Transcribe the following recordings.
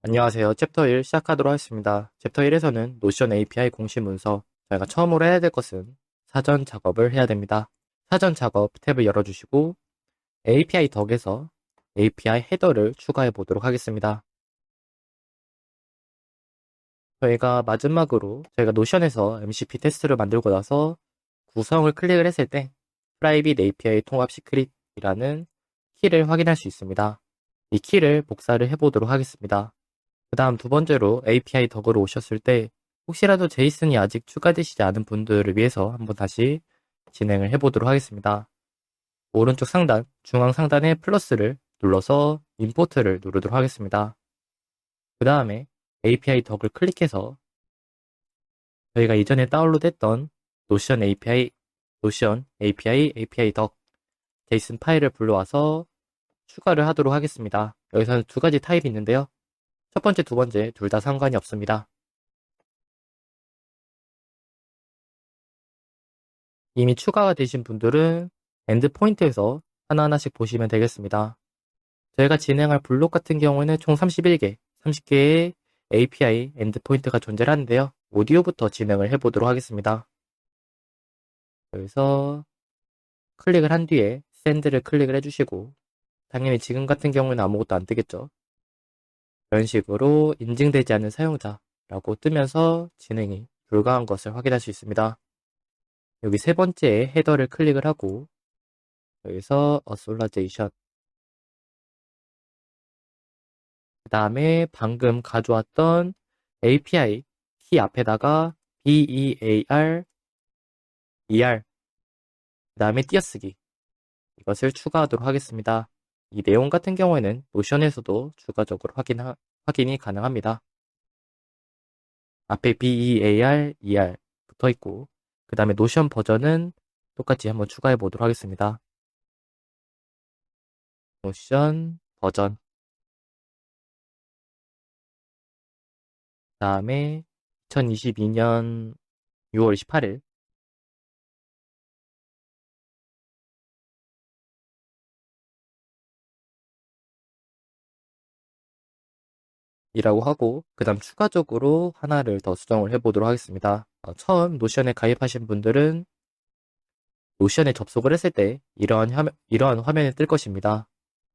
안녕하세요. 챕터 1 시작하도록 하겠습니다. 챕터 1에서는 노션 API 공식 문서, 저희가 처음으로 해야 될 것은 사전 작업을 해야 됩니다. 사전 작업 탭을 열어주시고 API 덕에서 API 헤더를 추가해 보도록 하겠습니다. 저희가 노션에서 MCP 테스트를 만들고 나서 구성을 클릭을 했을 때 Private API 통합 시크릿이라는 키를 확인할 수 있습니다. 이 키를 복사를 해보도록 하겠습니다. 그 다음 두 번째로 API 덕으로 오셨을 때 혹시라도 제이슨이 아직 추가되시지 않은 분들을 위해서 한번 다시 진행을 해보도록 하겠습니다. 오른쪽 상단, 중앙 상단의 플러스를 눌러서 임포트를 누르도록 하겠습니다. 그 다음에 API 덕을 클릭해서 저희가 이전에 다운로드했던 노션 API 덕 제이슨 파일을 불러와서 추가를 하도록 하겠습니다. 여기서는 두 가지 타입이 있는데요. 첫 번째, 두 번째 둘 다 상관이 없습니다. 이미 추가가 되신 분들은 엔드포인트에서 하나하나씩 보시면 되겠습니다. 저희가 진행할 블록 같은 경우에는 총 31개, 30개의 API 엔드포인트가 존재하는데요. 오디오부터 진행을 해보도록 하겠습니다. 여기서 클릭을 한 뒤에 샌드를 클릭을 해주시고 당연히 지금 같은 경우에는 아무것도 안 뜨겠죠. 이런 식으로 인증되지 않는 사용자라고 뜨면서 진행이 불가한 것을 확인할 수 있습니다. 여기 세 번째 헤더를 클릭을 하고 여기서 어솔라제이션 그 다음에 방금 가져왔던 API 키 앞에다가 BEAR, 그 다음에 띄어쓰기 이것을 추가하도록 하겠습니다. 이 내용 같은 경우에는 노션에서도 추가적으로 확인이 가능합니다. 앞에 BEAR 붙어 있고 그 다음에 노션 버전은 똑같이 한번 추가해 보도록 하겠습니다. 노션 버전 그 다음에 2022년 6월 28일 이라고 하고 그 다음 추가적으로 하나를 더 수정을 해보도록 하겠습니다. 처음 노션에 가입하신 분들은 노션에 접속을 했을 때 이러한 화면이 뜰 것입니다.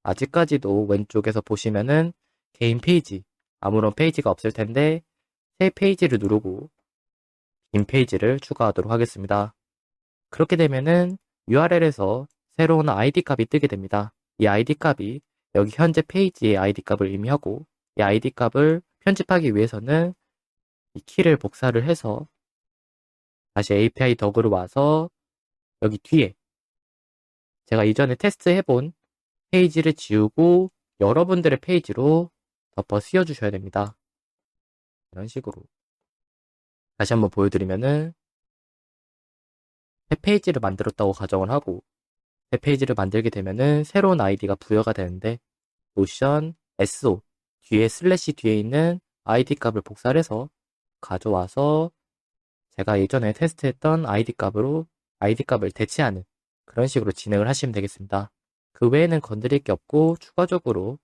아직까지도 왼쪽에서 보시면은 개인 페이지, 아무런 페이지가 없을 텐데 새 페이지를 누르고 긴 페이지를 추가하도록 하겠습니다. 그렇게 되면은 URL에서 새로운 ID 값이 뜨게 됩니다. 이 ID 값이 여기 현재 페이지의 ID 값을 의미하고 이 ID 값을 편집하기 위해서는 이 키를 복사를 해서 다시 API 덕으로 와서 여기 뒤에 제가 이전에 테스트해본 페이지를 지우고 여러분들의 페이지로 덮어 씌워주셔야 됩니다. 이런 식으로 다시 한번 보여드리면은 새 페이지를 만들었다고 가정을 하고 새 페이지를 만들게 되면은 새로운 아이디가 부여가 되는데 노션 SO 뒤에 슬래시 뒤에 있는 아이디 값을 복사를 해서 가져와서 제가 예전에 테스트했던 아이디 값을 대체하는 그런 식으로 진행을 하시면 되겠습니다. 그 외에는 건드릴 게 없고 추가적으로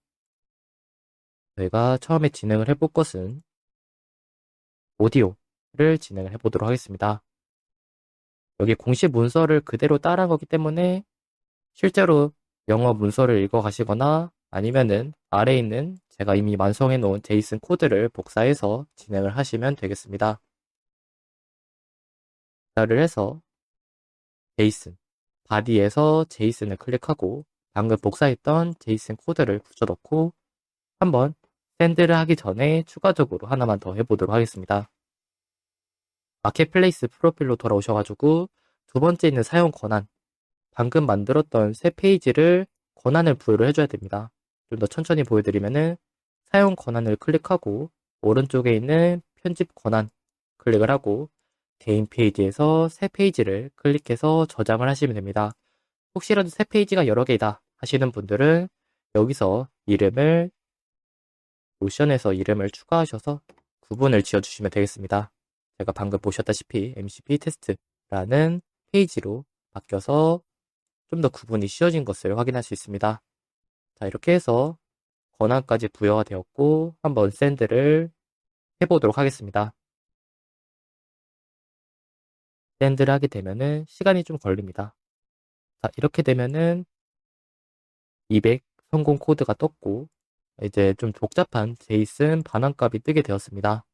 저희가 처음에 진행을 해볼 것은 오디오를 진행을 해보도록 하겠습니다. 여기 공식 문서를 그대로 따라한 거기 때문에 실제로 영어 문서를 읽어 가시거나 아니면은 아래에 있는 제가 이미 완성해 놓은 제이슨 코드를 복사해서 진행을 하시면 되겠습니다. 복사를 해서 제이슨, 바디에서 제이슨을 클릭하고 방금 복사했던 제이슨 코드를 붙여넣고 한번 샌드를 하기 전에 추가적으로 하나만 더 해보도록 하겠습니다. 마켓플레이스 프로필로 돌아오셔가지고 두 번째 있는 사용 권한, 방금 만들었던 새 페이지를 권한을 부여를 해줘야 됩니다. 좀 더 천천히 보여드리면은 사용 권한을 클릭하고 오른쪽에 있는 편집 권한 클릭을 하고 개인 페이지에서 새 페이지를 클릭해서 저장을 하시면 됩니다. 혹시라도 새 페이지가 여러 개이다 하시는 분들은 여기서 노션에서 이름을 추가하셔서 구분을 지어주시면 되겠습니다. 제가 방금 보셨다시피 MCP 테스트라는 페이지로 바뀌어서 좀 더 구분이 쉬워진 것을 확인할 수 있습니다. 자, 이렇게 해서 권한까지 부여가 되었고 한번 샌드를 해보도록 하겠습니다. 샌드를 하게 되면은 시간이 좀 걸립니다. 자, 이렇게 되면은 200 성공 코드가 떴고 이제 좀 복잡한 제이슨 반환값이 뜨게 되었습니다.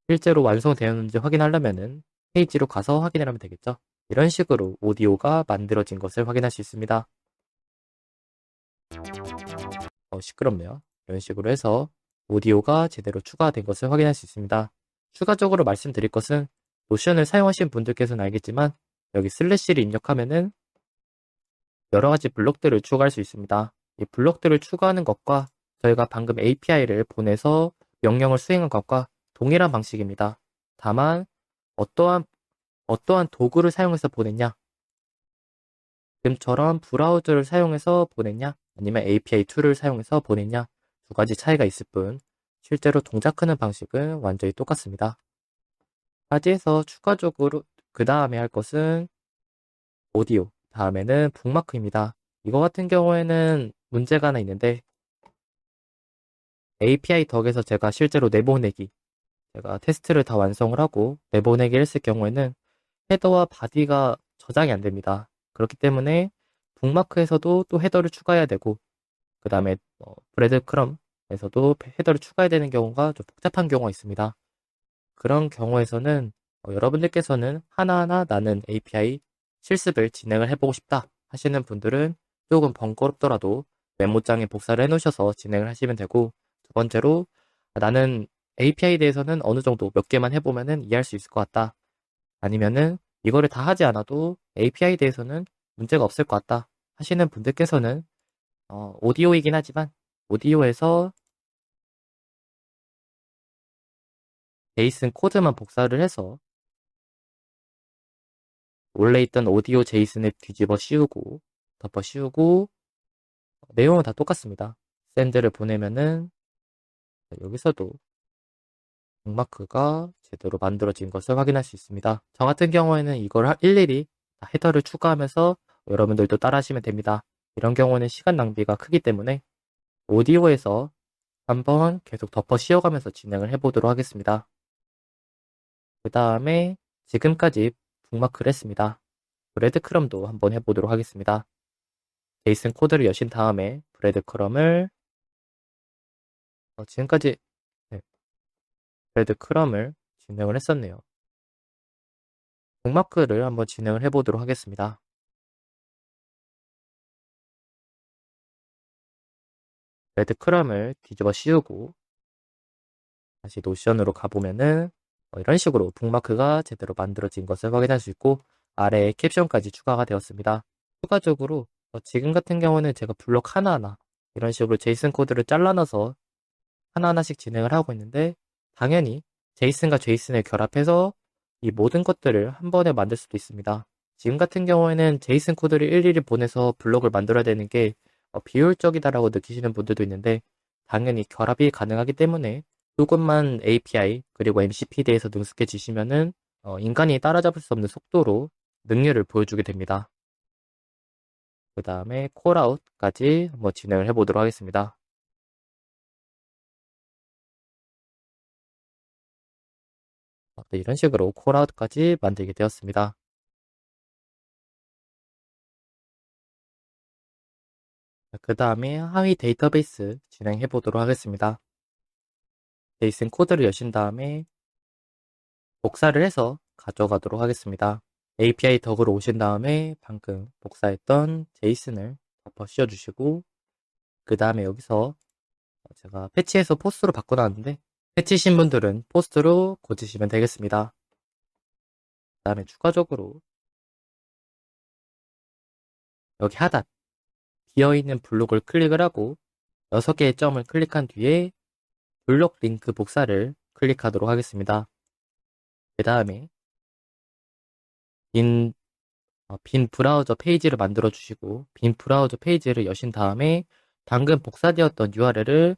실제로 완성되었는지 확인하려면은 페이지로 가서 확인을 하면 되겠죠. 이런 식으로 오디오가 만들어진 것을 확인할 수 있습니다. 시끄럽네요. 이런 식으로 해서 오디오가 제대로 추가된 것을 확인할 수 있습니다. 추가적으로 말씀드릴 것은 노션을 사용하신 분들께서는 알겠지만 여기 슬래시를 입력하면은 여러 가지 블록들을 추가할 수 있습니다. 이 블록들을 추가하는 것과 저희가 방금 API를 보내서 명령을 수행한 것과 동일한 방식입니다. 다만 어떠한 도구를 사용해서 보냈냐, 지금처럼 브라우저를 사용해서 보냈냐, 아니면 API 툴을 사용해서 보냈냐, 두 가지 차이가 있을 뿐 실제로 동작하는 방식은 완전히 똑같습니다. 까지해서 추가적으로 그 다음에 할 것은 오디오, 다음에는 북마크입니다. 이거 같은 경우에는 문제가 하나 있는데 API 덕에서 제가 실제로 내보내기, 제가 테스트를 다 완성을 하고 내보내기를 했을 경우에는 헤더와 바디가 저장이 안 됩니다. 그렇기 때문에 북마크에서도 또 헤더를 추가해야 되고 그 다음에 브레드 크럼에서도 헤더를 추가해야 되는 경우가 좀 복잡한 경우가 있습니다. 그런 경우에서는 여러분들께서는 하나하나 나는 API 실습을 진행을 해보고 싶다 하시는 분들은 조금 번거롭더라도 메모장에 복사를 해놓으셔서 진행을 하시면 되고, 두 번째로 나는 API에 대해서는 어느 정도 몇 개만 해보면은 이해할 수 있을 것 같다, 아니면은 이거를 다 하지 않아도 API에 대해서는 문제가 없을 것 같다 하시는 분들께서는 오디오이긴 하지만 오디오에서 제이슨 코드만 복사를 해서 원래 있던 오디오 제이슨을 뒤집어 씌우고 덮어 씌우고 내용은 다 똑같습니다. 샌드를 보내면은 여기서도 북마크가 제대로 만들어진 것을 확인할 수 있습니다. 저 같은 경우에는 이걸 일일이 헤더를 추가하면서 여러분들도 따라 하시면 됩니다. 이런 경우는 시간 낭비가 크기 때문에 오디오에서 한번 계속 덮어 씌워가면서 진행을 해보도록 하겠습니다. 그 다음에 지금까지 북마크를 했습니다. 브레드 크럼도 한번 해보도록 하겠습니다. 제이슨 코드를 여신 다음에 브레드 크럼을 지금까지 네, 브레드 크럼을 진행을 했었네요. 북마크를 한번 진행을 해보도록 하겠습니다. 브레드 크럼을 뒤집어 씌우고 다시 노션으로 가보면은 이런 식으로 북마크가 제대로 만들어진 것을 확인할 수 있고 아래에 캡션까지 추가가 되었습니다. 추가적으로 지금 같은 경우는 제가 블록 하나하나 이런 식으로 제이슨 코드를 잘라놔서 하나하나씩 진행을 하고 있는데, 당연히 제이슨과 제이슨을 결합해서 이 모든 것들을 한 번에 만들 수도 있습니다. 지금 같은 경우에는 제이슨 코드를 일일이 보내서 블록을 만들어야 되는 게 비효율적이다라고 느끼시는 분들도 있는데, 당연히 결합이 가능하기 때문에 조금만 API 그리고 MCP에 대해서 능숙해지시면은 인간이 따라잡을 수 없는 속도로 능률을 보여주게 됩니다. 그 다음에 콜아웃까지 한번 진행을 해보도록 하겠습니다. 네, 이런 식으로 콜아웃까지 만들게 되었습니다. 그 다음에 하위 데이터베이스 진행해 보도록 하겠습니다. 제이슨 코드를 여신 다음에 복사를 해서 가져가도록 하겠습니다. API 덕으로 오신 다음에 방금 복사했던 제이슨을 덮어 씌워주시고, 그 다음에 여기서 제가 패치해서 포스트로 바꿔놨는데 패치신 분들은 포스트로 고치시면 되겠습니다. 그 다음에 추가적으로 여기 하단 비어있는 블록을 클릭을 하고 6개의 점을 클릭한 뒤에 블록 링크 복사를 클릭하도록 하겠습니다. 그 다음에 빈 브라우저 페이지를 만들어 주시고 빈 브라우저 페이지를 여신 다음에 방금 복사되었던 URL을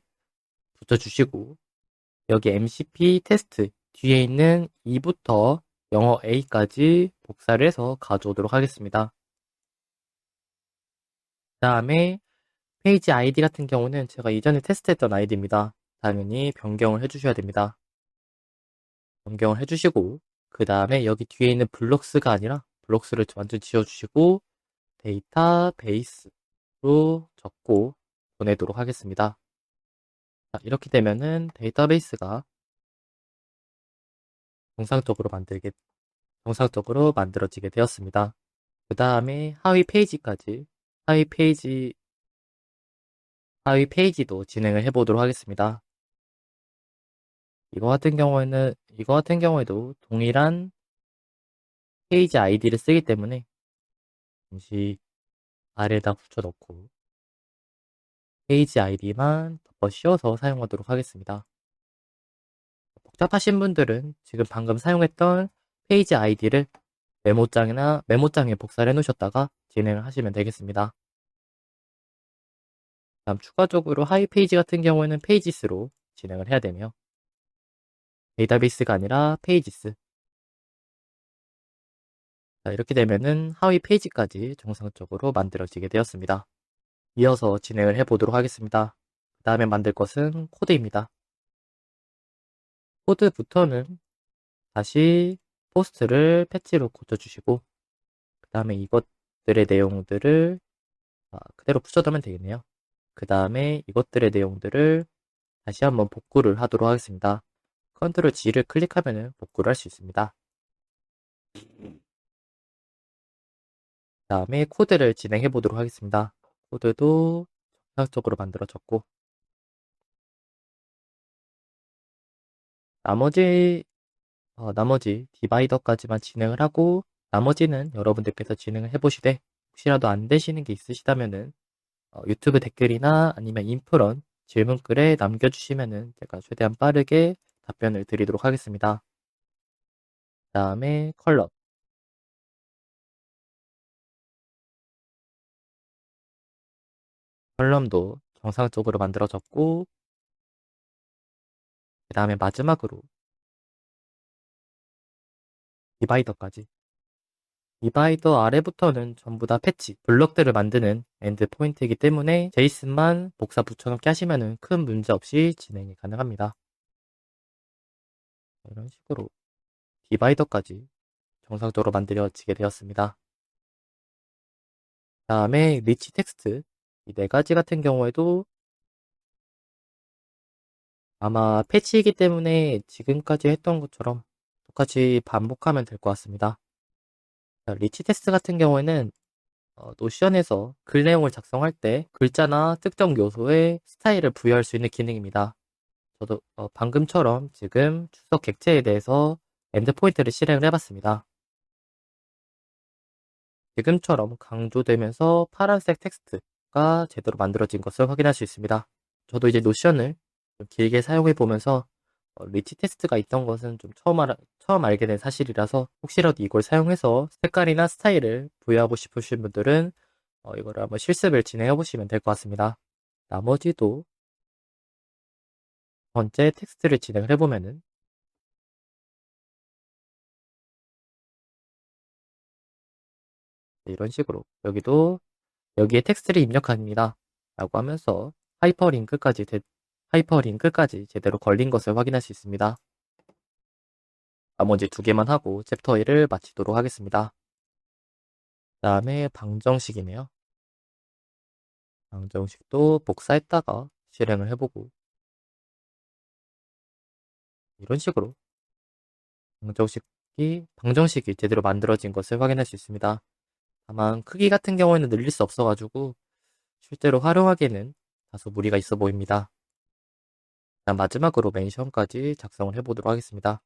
붙여주시고 여기 MCP 테스트 뒤에 있는 2부터 영어 A까지 복사를 해서 가져오도록 하겠습니다. 그 다음에 페이지 아이디 같은 경우는 제가 이전에 테스트했던 아이디입니다. 당연히 변경을 해주셔야 됩니다. 변경을 해주시고 그 다음에 여기 뒤에 있는 블록스가 아니라 블록스를 완전 지워주시고 데이터베이스로 적고 보내도록 하겠습니다. 자, 이렇게 되면은 데이터베이스가 정상적으로 만들어지게 되었습니다. 그 다음에 하위 페이지도 진행을 해보도록 하겠습니다. 이거 같은 경우에도 동일한 페이지 아이디를 쓰기 때문에 잠시 아래에다 붙여놓고 페이지 아이디만 덮어 씌워서 사용하도록 하겠습니다. 복잡하신 분들은 지금 방금 사용했던 페이지 아이디를 메모장에 복사를 해놓으셨다가 진행을 하시면 되겠습니다. 다음 추가적으로 하위 페이지 같은 경우에는 페이지스로 진행을 해야 되며 데이터베이스가 아니라 페이지스. 자, 이렇게 되면은 하위 페이지까지 정상적으로 만들어지게 되었습니다. 이어서 진행을 해보도록 하겠습니다. 그 다음에 만들 것은 코드입니다. 코드부터는 다시 포스트를 패치로 고쳐주시고 그 다음에 이것들의 내용들을 그대로 붙여두면 되겠네요. 그 다음에 이것들의 내용들을 다시 한번 복구를 하도록 하겠습니다. 컨트롤 G를 클릭하면 복구를 할 수 있습니다. 그 다음에 코드를 진행해 보도록 하겠습니다. 코드도 정상적으로 만들어졌고 나머지 디바이더까지만 진행을 하고 나머지는 여러분들께서 진행을 해보시되 혹시라도 안 되시는 게 있으시다면은 유튜브 댓글이나 아니면 인프런 질문글에 남겨주시면은 제가 최대한 빠르게 답변을 드리도록 하겠습니다. 그 다음에 컬럼도 정상적으로 만들어졌고 그 다음에 마지막으로 디바이더 아래부터는 전부 다 패치, 블럭들을 만드는 엔드 포인트이기 때문에 제이슨만 복사 붙여넣기 하시면은 큰 문제 없이 진행이 가능합니다. 이런 식으로 디바이더까지 정상적으로 만들어지게 되었습니다. 다음에 리치 텍스트 이 네 가지 같은 경우에도 아마 패치이기 때문에 지금까지 했던 것처럼 똑같이 반복하면 될 것 같습니다. 자, 리치 텍스트 같은 경우에는 노션에서 글 내용을 작성할 때 글자나 특정 요소에 스타일을 부여할 수 있는 기능입니다. 저도 방금처럼 지금 주석 객체에 대해서 엔드포인트를 실행을 해봤습니다. 지금처럼 강조되면서 파란색 텍스트가 제대로 만들어진 것을 확인할 수 있습니다. 저도 이제 노션을 좀 길게 사용해 보면서 리치 텍스트가 있던 것은 좀 처음 알게 된 사실이라서 혹시라도 이걸 사용해서 색깔이나 스타일을 부여하고 싶으신 분들은 이거를 한번 실습을 진행해 보시면 될 것 같습니다. 나머지도 번째 텍스트를 진행을 해보면은 이런 식으로 여기에 텍스트를 입력합니다 라고 하면서 하이퍼링크까지 제대로 걸린 것을 확인할 수 있습니다. 나머지 두 개만 하고 챕터 1을 마치도록 하겠습니다. 그 다음에 방정식이네요. 방정식도 복사했다가 실행을 해보고 이런 식으로 방정식이 제대로 만들어진 것을 확인할 수 있습니다. 다만 크기 같은 경우에는 늘릴 수 없어가지고 실제로 활용하기에는 다소 무리가 있어 보입니다. 일단 마지막으로 멘션까지 작성을 해보도록 하겠습니다.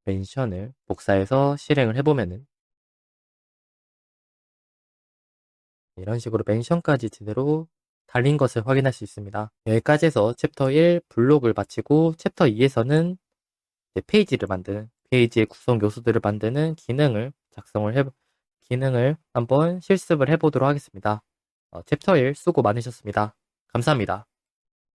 멘션을 복사해서 실행을 해보면은 이런 식으로 멘션까지 제대로 달린 것을 확인할 수 있습니다. 여기까지 해서 챕터 1 블록을 마치고 챕터 2에서는 페이지의 구성 요소들을 만드는 기능을 한번 실습을 해보도록 하겠습니다. 챕터 1 수고 많으셨습니다. 감사합니다.